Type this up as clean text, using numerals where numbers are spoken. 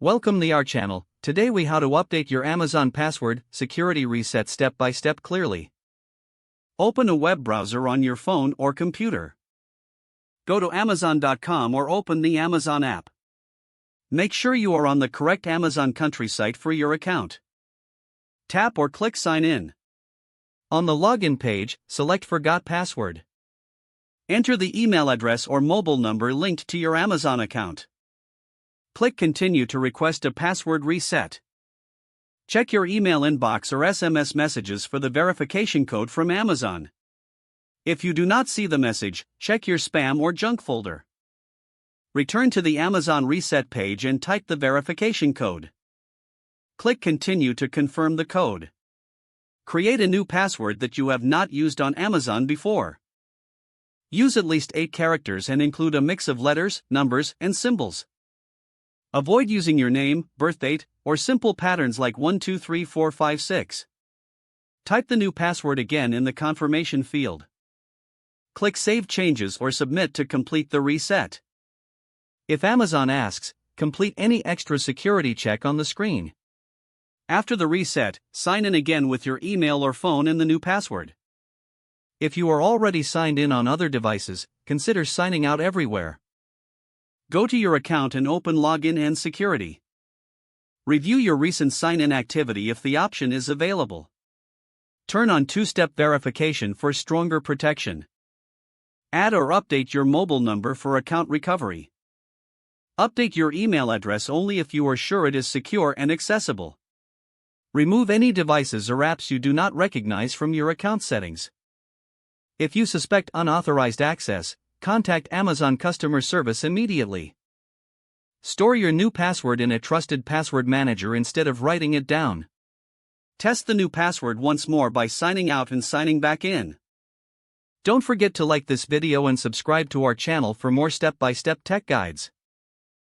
Welcome to our channel. Today we how to update your Amazon password security reset step by step clearly. Open a web browser on your phone or computer. Go to Amazon.com or open the Amazon app. Make sure you are on the correct Amazon country site for your account. Tap or click Sign In. On the login page, select Forgot Password. Enter the email address or mobile number linked to your Amazon account. Click Continue to request a password reset. Check your email inbox or SMS messages for the verification code from Amazon. If you do not see the message, check your spam or junk folder. Return to the Amazon reset page and type the verification code. Click Continue to confirm the code. Create a new password that you have not used on Amazon before. Use at least 8 characters and include a mix of letters, numbers, and symbols. Avoid using your name, birth date, or simple patterns like 1 2 3 4 5 6. Type the new password again in the confirmation field. Click Save Changes or Submit to complete the reset. If Amazon asks, complete any extra security check on the screen. After the reset, sign in again with your email or phone and the new password. If you are already signed in on other devices, consider signing out everywhere. Go to your account and open Login and Security. Review your recent sign-in activity if the option is available. Turn on two-step verification for stronger protection. Add or update your mobile number for account recovery. Update your email address only if you are sure it is secure and accessible. Remove any devices or apps you do not recognize from your account settings. If you suspect unauthorized access, contact Amazon customer service immediately. Store your new password in a trusted password manager instead of writing it down. Test the new password once more by signing out and signing back in. Don't forget to like this video and subscribe to our channel for more step-by-step tech guides.